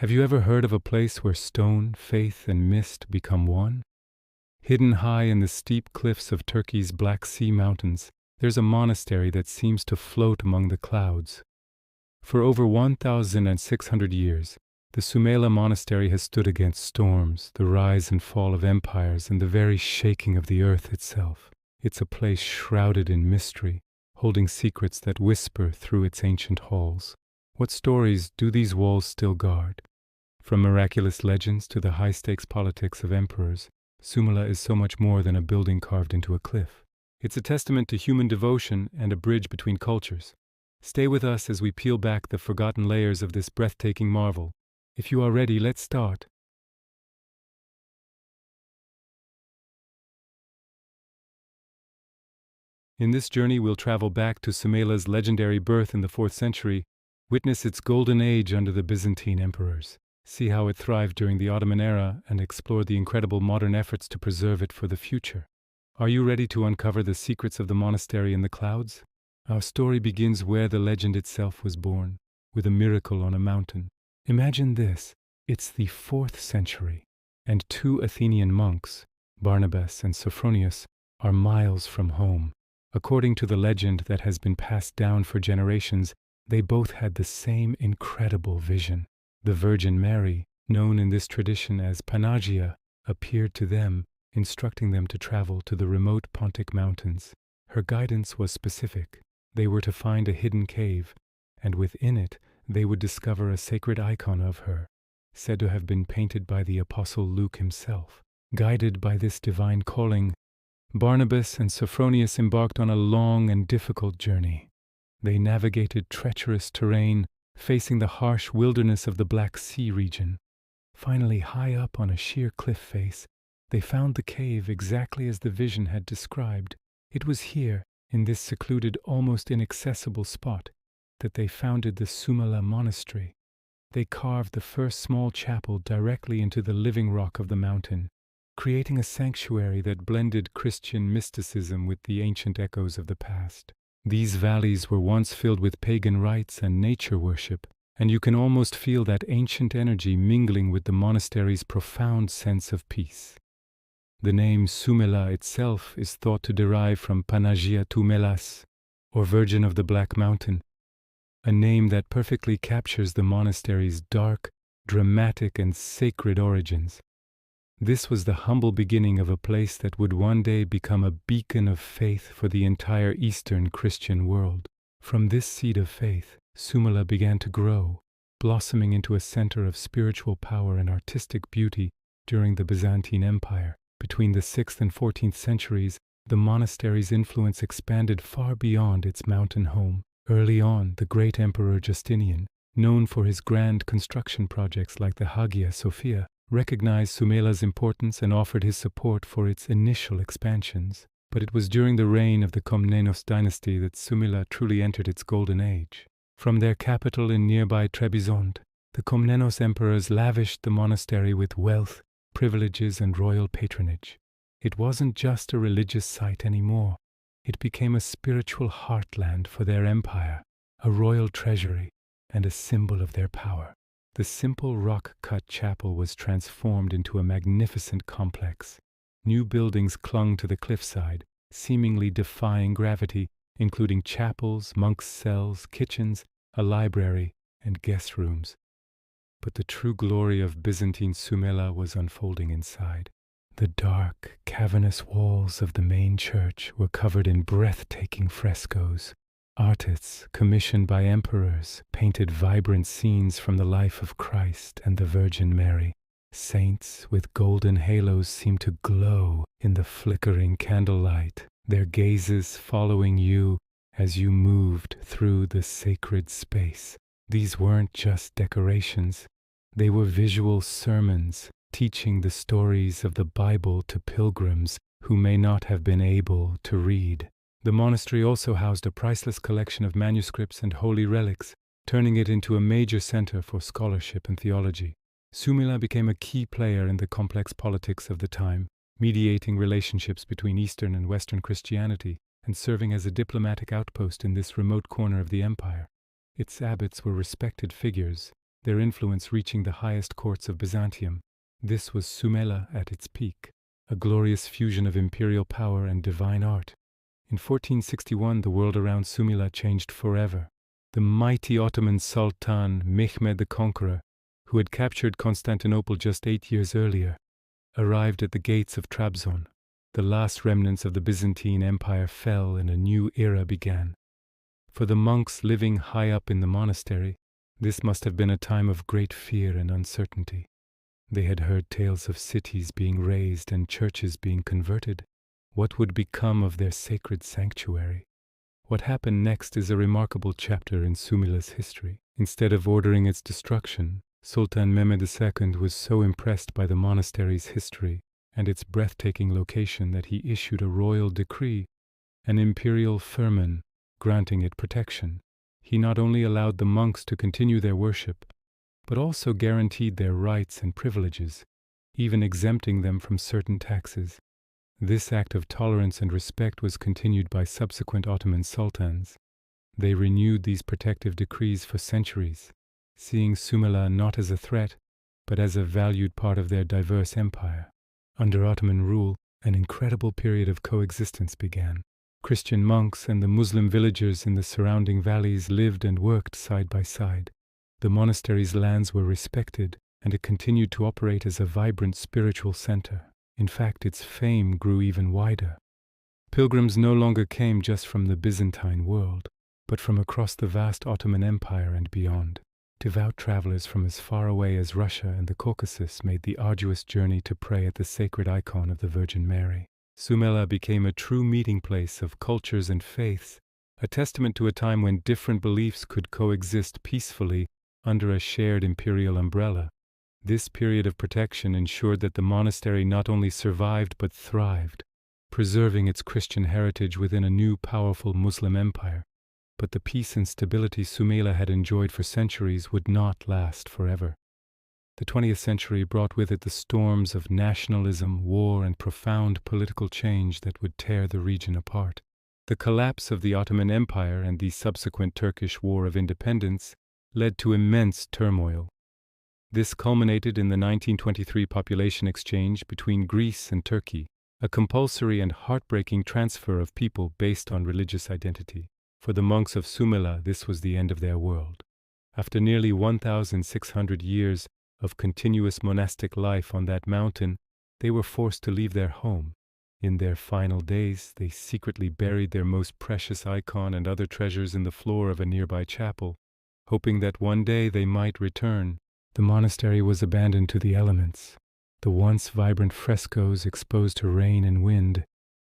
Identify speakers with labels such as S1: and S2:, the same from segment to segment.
S1: Have you ever heard of a place where stone, faith, and mist become one? Hidden high in the steep cliffs of Turkey's Black Sea mountains, there's a monastery that seems to float among the clouds. For over 1,600 years, the Sumela Monastery has stood against storms, the rise and fall of empires, and the very shaking of the earth itself. It's a place shrouded in mystery, holding secrets that whisper through its ancient halls. What stories do these walls still guard? From miraculous legends to the high-stakes politics of emperors, Sumela is so much more than a building carved into a cliff. It's a testament to human devotion and a bridge between cultures. Stay with us as we peel back the forgotten layers of this breathtaking marvel. If you are ready, let's start. In this journey, we'll travel back to Sumela's legendary birth in the 4th century, witness its golden age under the Byzantine emperors, see how it thrived during the Ottoman era, and explore the incredible modern efforts to preserve it for the future. Are you ready to uncover the secrets of the monastery in the clouds? Our story begins where the legend itself was born, with a miracle on a mountain. Imagine this, it's the 4th century, and 2 Athenian monks, Barnabas and Sophronius, are miles from home. According to the legend that has been passed down for generations, they both had the same incredible vision. The Virgin Mary, known in this tradition as Panagia, appeared to them, instructing them to travel to the remote Pontic mountains. Her guidance was specific. They were to find a hidden cave, and within it they would discover a sacred icon of her, said to have been painted by the Apostle Luke himself. Guided by this divine calling, Barnabas and Sophronius embarked on a long and difficult journey. They navigated treacherous terrain, facing the harsh wilderness of the Black Sea region. Finally, high up on a sheer cliff face, they found the cave exactly as the vision had described. It was here, in this secluded, almost inaccessible spot, that they founded the Sumela Monastery. They carved the first small chapel directly into the living rock of the mountain, creating a sanctuary that blended Christian mysticism with the ancient echoes of the past. These valleys were once filled with pagan rites and nature worship, and you can almost feel that ancient energy mingling with the monastery's profound sense of peace. The name Sumela itself is thought to derive from Panagia tu Melas, or Virgin of the Black Mountain, a name that perfectly captures the monastery's dark, dramatic, and sacred origins. This was the humble beginning of a place that would one day become a beacon of faith for the entire Eastern Christian world. From this seed of faith, Sumela began to grow, blossoming into a center of spiritual power and artistic beauty during the Byzantine Empire. Between the 6th and 14th centuries, the monastery's influence expanded far beyond its mountain home. Early on, the great Emperor Justinian, known for his grand construction projects like the Hagia Sophia, recognized Sumela's importance and offered his support for its initial expansions. But it was during the reign of the Komnenos dynasty that Sumela truly entered its golden age. From their capital in nearby Trabzon, the Komnenos emperors lavished the monastery with wealth, privileges, and royal patronage. It wasn't just a religious site anymore. It became a spiritual heartland for their empire, a royal treasury, and a symbol of their power. The simple rock-cut chapel was transformed into a magnificent complex. New buildings clung to the cliffside, seemingly defying gravity, including chapels, monks' cells, kitchens, a library, and guest rooms. But the true glory of Byzantine Sumela was unfolding inside. The dark, cavernous walls of the main church were covered in breathtaking frescoes. Artists, commissioned by emperors, painted vibrant scenes from the life of Christ and the Virgin Mary. Saints with golden halos seemed to glow in the flickering candlelight, their gazes following you as you moved through the sacred space. These weren't just decorations. They were visual sermons, teaching the stories of the Bible to pilgrims who may not have been able to read. The monastery also housed a priceless collection of manuscripts and holy relics, turning it into a major center for scholarship and theology. Sumela became a key player in the complex politics of the time, mediating relationships between Eastern and Western Christianity and serving as a diplomatic outpost in this remote corner of the empire. Its abbots were respected figures, their influence reaching the highest courts of Byzantium. This was Sumela at its peak, a glorious fusion of imperial power and divine art. In 1461, the world around Sumela changed forever. The mighty Ottoman Sultan Mehmed the Conqueror, who had captured Constantinople just 8 years earlier, arrived at the gates of Trabzon. The last remnants of the Byzantine Empire fell and a new era began. For the monks living high up in the monastery, this must have been a time of great fear and uncertainty. They had heard tales of cities being razed and churches being converted. What would become of their sacred sanctuary? What happened next is a remarkable chapter in Sumela's history. Instead of ordering its destruction, Sultan Mehmed II was so impressed by the monastery's history and its breathtaking location that he issued a royal decree, an imperial firman, granting it protection. He not only allowed the monks to continue their worship, but also guaranteed their rights and privileges, even exempting them from certain taxes. This act of tolerance and respect was continued by subsequent Ottoman sultans. They renewed these protective decrees for centuries, seeing Sumela not as a threat, but as a valued part of their diverse empire. Under Ottoman rule, an incredible period of coexistence began. Christian monks and the Muslim villagers in the surrounding valleys lived and worked side by side. The monastery's lands were respected, and it continued to operate as a vibrant spiritual center. In fact, its fame grew even wider. Pilgrims no longer came just from the Byzantine world, but from across the vast Ottoman Empire and beyond. Devout travelers from as far away as Russia and the Caucasus made the arduous journey to pray at the sacred icon of the Virgin Mary. Sumela became a true meeting place of cultures and faiths, a testament to a time when different beliefs could coexist peacefully under a shared imperial umbrella. This period of protection ensured that the monastery not only survived but thrived, preserving its Christian heritage within a new powerful Muslim empire. But the peace and stability Sumela had enjoyed for centuries would not last forever. The 20th century brought with it the storms of nationalism, war, and profound political change that would tear the region apart. The collapse of the Ottoman Empire and the subsequent Turkish War of Independence led to immense turmoil. This culminated in the 1923 population exchange between Greece and Turkey, a compulsory and heartbreaking transfer of people based on religious identity. For the monks of Sumela, this was the end of their world. After nearly 1,600 years of continuous monastic life on that mountain, they were forced to leave their home. In their final days, they secretly buried their most precious icon and other treasures in the floor of a nearby chapel, hoping that one day they might return. The monastery was abandoned to the elements. The once vibrant frescoes exposed to rain and wind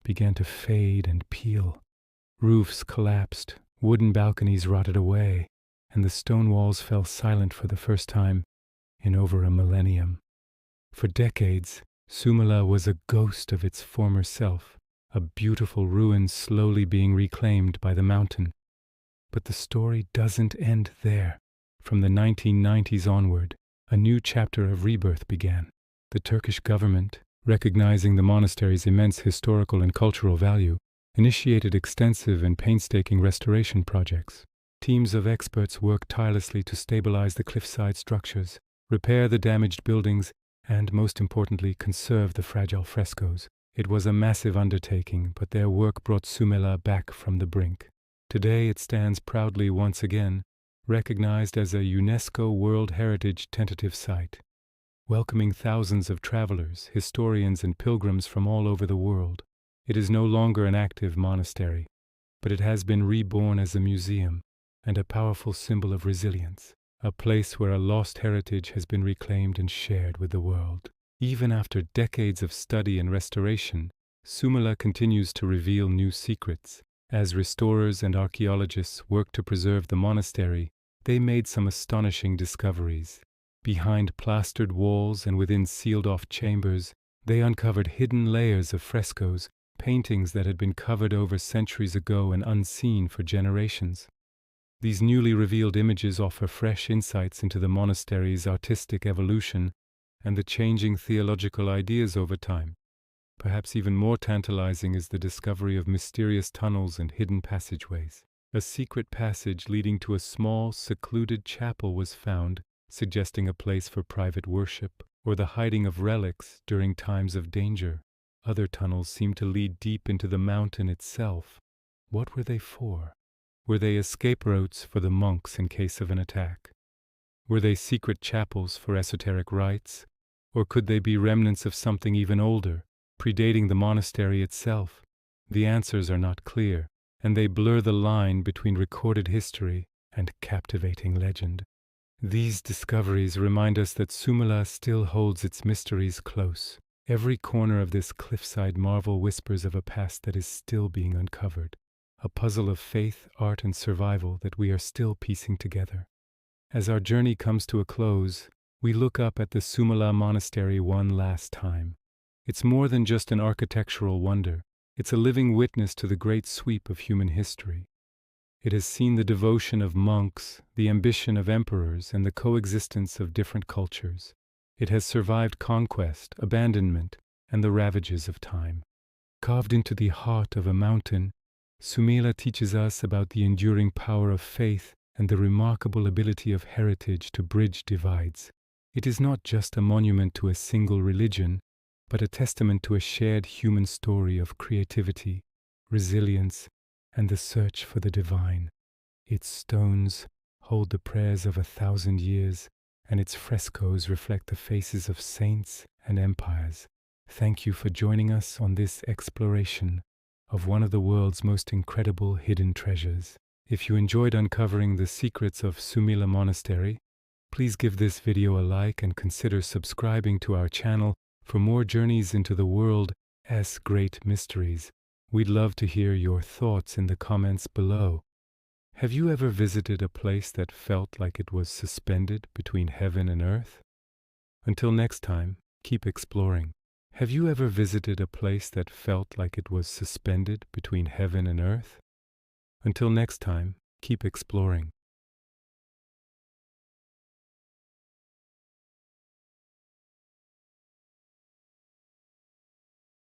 S1: began to fade and peel. Roofs collapsed, wooden balconies rotted away, and the stone walls fell silent for the first time in over a millennium. For decades, Sumela was a ghost of its former self, a beautiful ruin slowly being reclaimed by the mountain. But the story doesn't end there. From the 1990s onward, a new chapter of rebirth began. The Turkish government, recognizing the monastery's immense historical and cultural value, initiated extensive and painstaking restoration projects. Teams of experts worked tirelessly to stabilize the cliffside structures, repair the damaged buildings, and, most importantly, conserve the fragile frescoes. It was a massive undertaking, but their work brought Sumela back from the brink. Today it stands proudly once again, recognized as a UNESCO World Heritage tentative site, welcoming thousands of travelers, historians, and pilgrims from all over the world. It is no longer an active monastery, but it has been reborn as a museum and a powerful symbol of resilience, a place where a lost heritage has been reclaimed and shared with the world. Even after decades of study and restoration, Sumela continues to reveal new secrets. As restorers and archaeologists worked to preserve the monastery, they made some astonishing discoveries. Behind plastered walls and within sealed-off chambers, they uncovered hidden layers of frescoes, paintings that had been covered over centuries ago and unseen for generations. These newly revealed images offer fresh insights into the monastery's artistic evolution and the changing theological ideas over time. Perhaps even more tantalizing is the discovery of mysterious tunnels and hidden passageways. A secret passage leading to a small, secluded chapel was found, suggesting a place for private worship or the hiding of relics during times of danger. Other tunnels seem to lead deep into the mountain itself. What were they for? Were they escape routes for the monks in case of an attack? Were they secret chapels for esoteric rites? Or could they be remnants of something even older, predating the monastery itself? The answers are not clear, and they blur the line between recorded history and captivating legend. These discoveries remind us that Sumela still holds its mysteries close. Every corner of this cliffside marvel whispers of a past that is still being uncovered, a puzzle of faith, art, and survival that we are still piecing together. As our journey comes to a close, we look up at the Sumela Monastery one last time. It's more than just an architectural wonder. It's a living witness to the great sweep of human history. It has seen the devotion of monks, the ambition of emperors, and the coexistence of different cultures. It has survived conquest, abandonment, and the ravages of time. Carved into the heart of a mountain, Sumela teaches us about the enduring power of faith and the remarkable ability of heritage to bridge divides. It is not just a monument to a single religion, but a testament to a shared human story of creativity, resilience, and the search for the divine. Its stones hold the prayers of 1,000 years, and its frescoes reflect the faces of saints and empires. Thank you for joining us on this exploration of one of the world's most incredible hidden treasures. If you enjoyed uncovering the secrets of Sumela Monastery, please give this video a like and consider subscribing to our channel for more journeys into the world's great mysteries. We'd love to hear your thoughts in the comments below. Have you ever visited a place that felt like it was suspended between heaven and earth? Until next time, keep exploring. Have you ever visited a place that felt like it was suspended between heaven and earth? Until next time, keep exploring.